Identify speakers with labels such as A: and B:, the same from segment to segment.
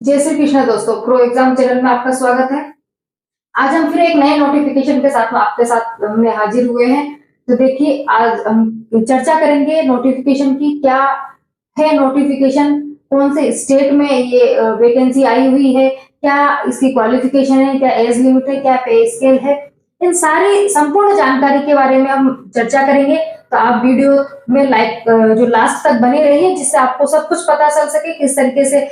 A: जय श्री कृष्ण दोस्तों, pro exam channel में आपका स्वागत है। आज हम फिर एक नए नोटिफिकेशन के साथ में आपके साथ में हाजिर हुए हैं। तो देखिए, आज हम चर्चा करेंगे नोटिफिकेशन की। क्या है नोटिफिकेशन, कौन से स्टेट में ये वैकेंसी आई हुई है, क्या इसकी क्वालिफिकेशन है, क्या एज लिमिट है, क्या पे स्केल है, इन सारी संपूर्ण जानकारी के बारे में हम चर्चा करेंगे। तो आप वीडियो में जो लास्ट तक बने रहिए, जिससे आपको सब कुछ पता चल सके किस तरीके से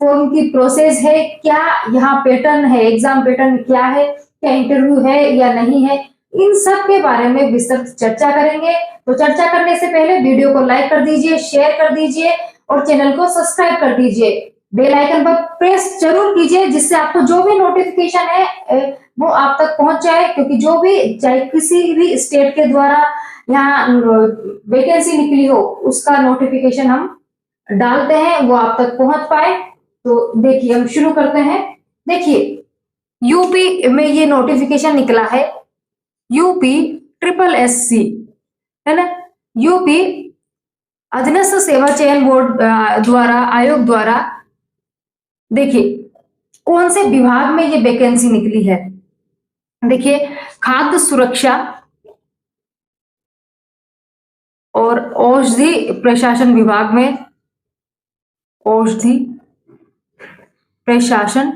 A: फॉर्म की प्रोसेस है, क्या यहाँ पैटर्न है, एग्जाम पैटर्न क्या है, क्या इंटरव्यू है या नहीं है, इन सब के बारे में विस्तृत चर्चा करेंगे। तो चर्चा करने से पहले वीडियो को लाइक कर दीजिए, शेयर कर दीजिए और चैनल को सब्सक्राइब कर दीजिए। बेल आइकन पर प्रेस जरूर कीजिए, जिससे आपको जो भी नोटिफिकेशन है वो आप तक पहुंच जाए, क्योंकि जो भी चाहे किसी भी स्टेट के द्वारा यहाँ वैकेंसी निकली हो उसका नोटिफिकेशन हम डालते हैं, वो आप तक पहुंच पाए। तो देखिए, हम शुरू करते हैं। देखिए, यूपी में ये नोटिफिकेशन निकला है, यूपी ट्रिपल एससी, है ना, यूपी अधीनस्थ सेवा चयन बोर्ड द्वारा, आयोग द्वारा। देखिए, कौन से विभाग में ये वैकेंसी निकली है। देखिए, खाद्य सुरक्षा और औषधि प्रशासन विभाग में, औषधि प्रशासन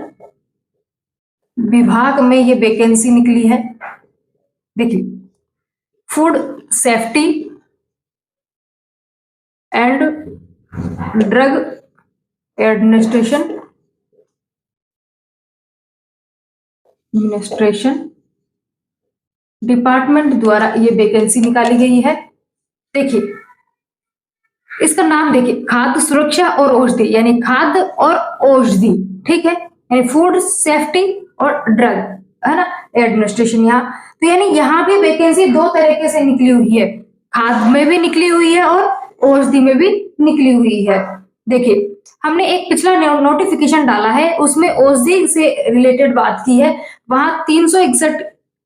A: विभाग में ये वैकेंसी निकली है। देखिए, food safety and drug administration department द्वारा ये वैकेंसी निकाली गई है। देखिए, इसका नाम देखिए, खाद्य सुरक्षा और औषधि, यानी खाद्य और औषधि, ठीक है, यानी फूड सेफ्टी और ड्रग, है ना, एडमिनिस्ट्रेशन। यहाँ तो यानी यहाँ भी वैकेंसी दो तरीके से निकली हुई है, खाद्य में भी निकली हुई है और औषधि में भी निकली हुई है। देखिए, हमने एक पिछला नोटिफिकेशन डाला है, उसमें औषधि से रिलेटेड बात की है, वहां 361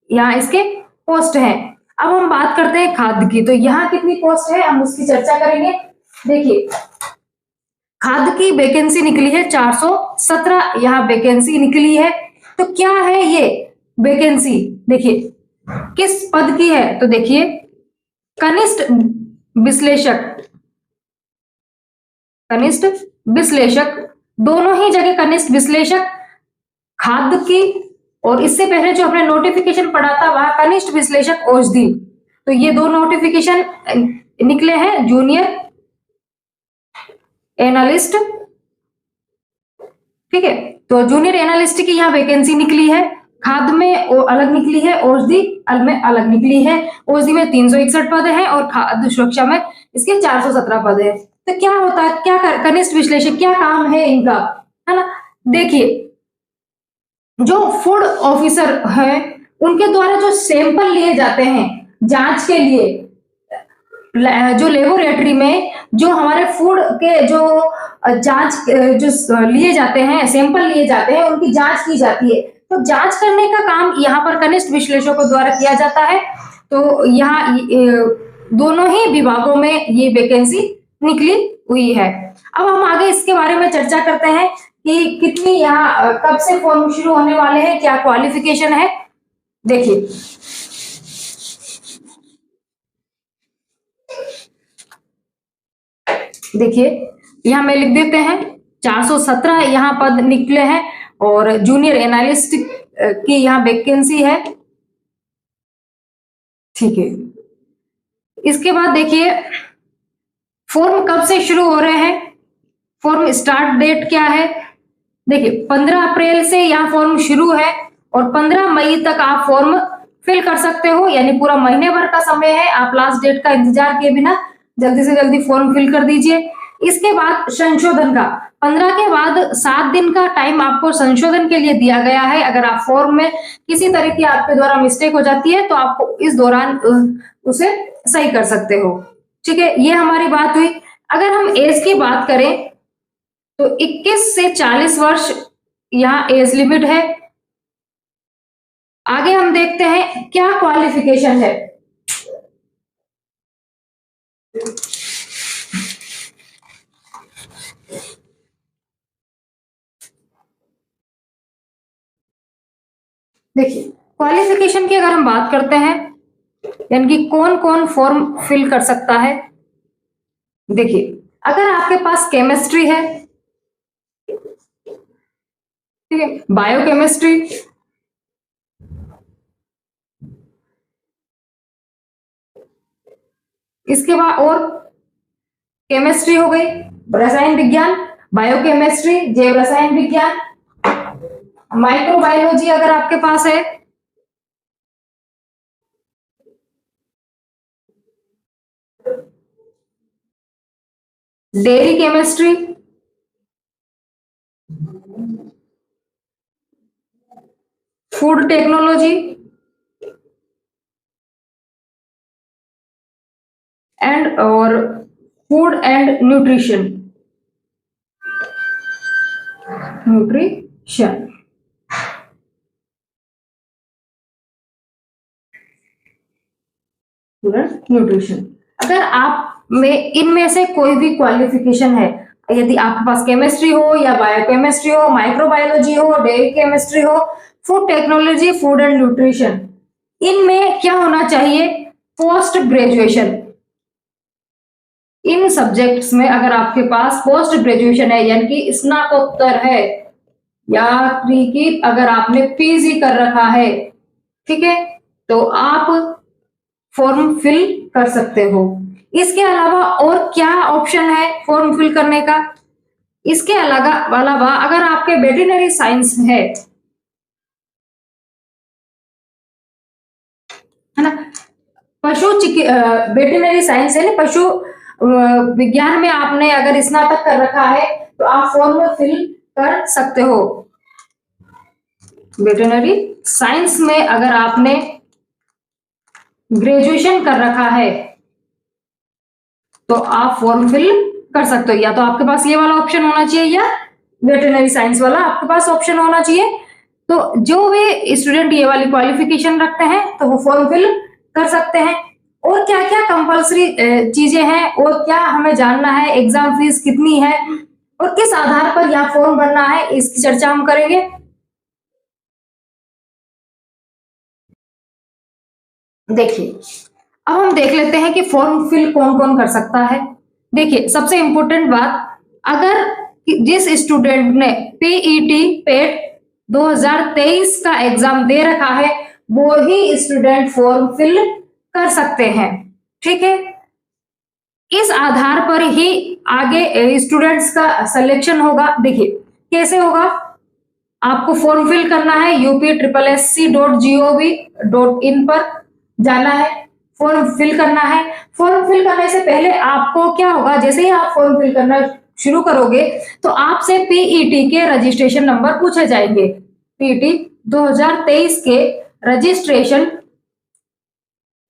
A: यहाँ इसके पोस्ट है। अब हम बात करते हैं खाद्य की, तो यहाँ कितनी पोस्ट है हम उसकी चर्चा करेंगे। देखिए, खाद्य की वैकेंसी निकली है 417 यहाँ वैकेंसी निकली है। तो क्या है ये वैकेंसी, देखिए किस पद की है। तो देखिए, कनिष्ठ विश्लेषक, कनिष्ठ विश्लेषक, दोनों ही जगह कनिष्ठ विश्लेषक खाद्य की, और इससे पहले जो अपने नोटिफिकेशन पढ़ा था वहां कनिष्ठ विश्लेषक औषधि। तो ये दो नोटिफिकेशन निकले हैं, जूनियर एनालिस्ट, ठीक है। तो जूनियर एनालिस्ट की यहाँ वैकेंसी निकली है, खाद्य में अलग निकली है, औषधि में अलग निकली है। औषधि में 361 पद है और खाद्य सुरक्षा में इसके 417 पद है। तो क्या होता है, क्या कनिष्ठ विश्लेषक क्या काम है इनका, है ना। देखिए, जो फूड ऑफिसर है उनके द्वारा जो सैंपल लिए जाते हैं जांच के लिए, जो लेबोरेटरी में जो हमारे फूड के जो जांच जो लिए जाते हैं, सैंपल लिए जाते हैं, उनकी जांच की जाती है। तो जांच करने का काम यहाँ पर कनिष्ठ विश्लेषकों द्वारा किया जाता है। तो यहाँ दोनों ही विभागों में ये वैकेंसी निकली हुई है। अब हम आगे इसके बारे में चर्चा करते हैं कि कितनी यहाँ कब से फॉर्म शुरू होने वाले हैं, क्या क्वालिफिकेशन है। देखिए, यहाँ में लिख देते हैं 417 यहाँ पद निकले हैं और जूनियर एनालिस्ट की यहाँ वैकेंसी है, ठीक है। इसके बाद देखिए, फॉर्म कब से शुरू हो रहे हैं, फॉर्म स्टार्ट डेट क्या है। देखिए, 15 अप्रैल से यहाँ फॉर्म शुरू है और 15 मई तक आप फॉर्म फिल कर सकते हो, यानी पूरा महीने भर का समय है। आप लास्ट डेट का इंतजार किए बिना जल्दी से जल्दी फॉर्म फिल कर दीजिए। इसके बाद संशोधन का 15 के बाद 7 दिन का टाइम आपको संशोधन के लिए दिया गया है। अगर आप फॉर्म में किसी तरह की आपके द्वारा मिस्टेक हो जाती है तो आपको इस दौरान उसे सही कर सकते हो, ठीक है। ये हमारी बात हुई। अगर हम एज की बात करें तो 21 से 40 वर्ष यहाँ एज लिमिट है। आगे हम देखते हैं क्या क्वालिफिकेशन है। देखिए क्वालिफिकेशन की अगर हम बात करते हैं, यानी कि कौन कौन फॉर्म फिल कर सकता है। देखिए अगर आपके पास केमिस्ट्री है, ठीक है, बायोकेमिस्ट्री, इसके बाद और केमिस्ट्री हो गई, रसायन विज्ञान, बायोकेमिस्ट्री, जैव रसायन विज्ञान, माइक्रोबायोलॉजी अगर आपके पास है, dairy chemistry, food technology and और फूड एंड न्यूट्रिशन न्यूट्रिशन। अगर आप में इनमें से कोई भी क्वालिफिकेशन है, यदि आपके पास केमिस्ट्री हो या बायोकेमिस्ट्री हो, माइक्रोबायोलॉजी हो, डेयरी केमिस्ट्री हो, food technology, food and nutrition, इनमें क्या होना चाहिए, पोस्ट ग्रेजुएशन। इन सब्जेक्ट्स में अगर आपके पास पोस्ट ग्रेजुएशन है, यानी कि स्नातकोत्तर है, या कि अगर आपने पीजी कर रखा है, ठीक है, तो आप फॉर्म फिल कर सकते हो। इसके अलावा और क्या ऑप्शन है फॉर्म फिल करने का? इसके अलावा अगर आपके वेटरनरी साइंस है ना, वेटरनरी साइंस है ना, पशु विज्ञान में आपने अगर स्नातक कर रखा है तो आप फॉर्म फिल कर सकते हो। वेटरनरी साइंस में अगर आपने ग्रेजुएशन कर रखा है तो आप फॉर्म फिल कर सकते हो। या तो आपके पास ये वाला ऑप्शन होना चाहिए या वेटरनरी साइंस वाला आपके पास ऑप्शन होना चाहिए। तो जो भी स्टूडेंट ये वाली क्वालिफिकेशन रखते हैं तो वो फॉर्म फिल कर सकते हैं। और क्या क्या कंपलसरी चीजें हैं और क्या हमें जानना है, एग्जाम फीस कितनी है और किस आधार पर यह फॉर्म भरना है, इसकी चर्चा हम करेंगे। देखिए अब हम देख लेते हैं कि फॉर्म फिल कौन कौन कर सकता है। देखिए सबसे इंपॉर्टेंट बात, अगर जिस स्टूडेंट ने पीईटी पेट 2023 का एग्जाम दे रखा है वो ही स्टूडेंट फॉर्म फिल कर सकते हैं, ठीक है। इस आधार पर ही आगे स्टूडेंट्स का सिलेक्शन होगा। देखिए कैसे होगा, आपको फॉर्म फिल करना है, upsc.gov.in पर जाना है, फॉर्म फिल करना है। फॉर्म फिल करने से पहले आपको क्या होगा, जैसे ही आप फॉर्म फिल करना शुरू करोगे तो आपसे पीईटी के रजिस्ट्रेशन नंबर पूछे जाएंगे। पीईटी 2023 के रजिस्ट्रेशन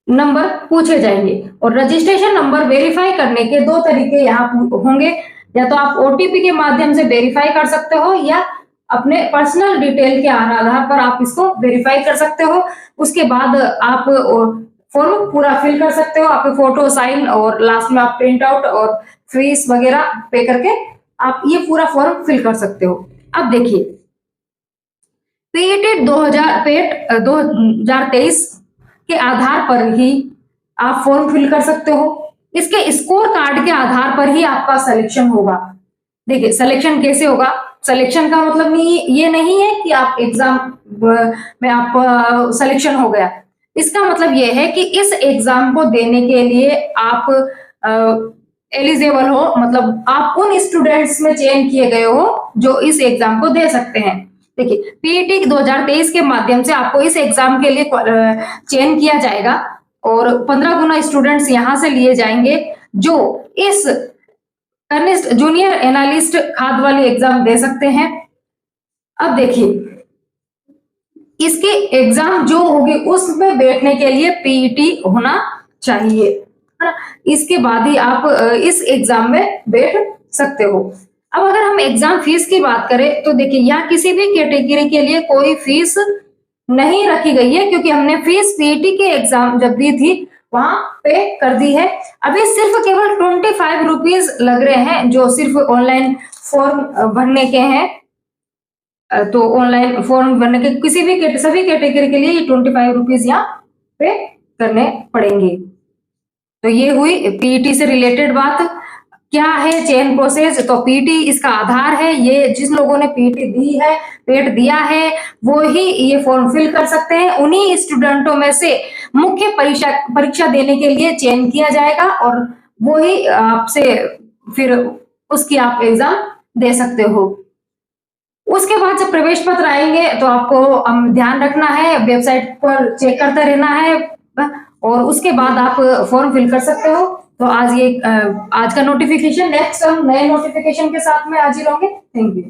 A: नंबर पूछे जाएंगे और रजिस्ट्रेशन नंबर वेरीफाई करने के दो तरीके यहाँ होंगे। या तो आप ओटीपी के माध्यम से वेरीफाई कर सकते हो या अपने पर्सनल डिटेल के आधार पर आप इसको वेरीफाई कर सकते हो। उसके बाद आप फॉर्म पूरा फिल कर सकते हो, आपके फोटो साइन और लास्ट में आप प्रिंट आउट और फीस वगैरह पे करके आप ये पूरा फॉर्म फिल कर सकते हो। अब देखिए पेट 2023 के आधार पर ही आप फॉर्म फिल कर सकते हो। इसके स्कोर कार्ड के आधार पर ही आपका सिलेक्शन होगा। देखिए सिलेक्शन कैसे होगा, सिलेक्शन का मतलब नहीं ये नहीं है कि आप एग्जाम में आप सिलेक्शन हो गया। इसका मतलब ये है कि इस एग्जाम को देने के लिए आप एलिजिबल हो, मतलब आप उन स्टूडेंट्स में चयन किए गए हो जो इस एग्जाम को दे सकते हैं। देखिए पीईटी 2023 के माध्यम से आपको इस एग्जाम के लिए चयन किया जाएगा और 15 गुना स्टूडेंट्स यहां से लिए जाएंगे जो इस कनिष्ठ जूनियर एनालिस्ट खाद वाली एग्जाम दे सकते हैं। अब देखिए इसके एग्जाम जो होगी उसमें बैठने के लिए पीईटी होना चाहिए, है ना। इसके बाद ही आप इस एग्जाम में बैठ सकते हो। अब अगर हम एग्जाम फीस की बात करें तो देखिए यहाँ किसी भी कैटेगरी के लिए कोई फीस नहीं रखी गई है, क्योंकि हमने फीस पीईटी के एग्जाम जब दी थी वहां पे कर दी है। अभी सिर्फ केवल 25 रुपीज लग रहे हैं जो सिर्फ ऑनलाइन फॉर्म भरने के हैं। तो ऑनलाइन फॉर्म भरने के किसी भी सभी कैटेगरी के लिए ये 25 रुपीज यहाँ पे करने पड़ेंगे। तो ये हुई पीईटी से रिलेटेड बात। क्या है चयन प्रोसेस? तो पीईटी इसका आधार है। ये जिस लोगों ने पीईटी दी है, पेट दिया है, वो ही ये फॉर्म फिल कर सकते हैं। उन्हीं स्टूडेंटों में से मुख्य परीक्षा देने के लिए चयन किया जाएगा और वो ही आपसे फिर उसकी आप एग्जाम दे सकते हो। उसके बाद जब प्रवेश पत्र आएंगे तो आपको ध्यान रखना है, वेबसाइट पर चेक करते रहना है और उसके बाद आप फॉर्म फिल कर सकते हो। तो आज का नोटिफिकेशन, नेक्स्ट हम नए नोटिफिकेशन के साथ में हाजिर होंगे। Thank you.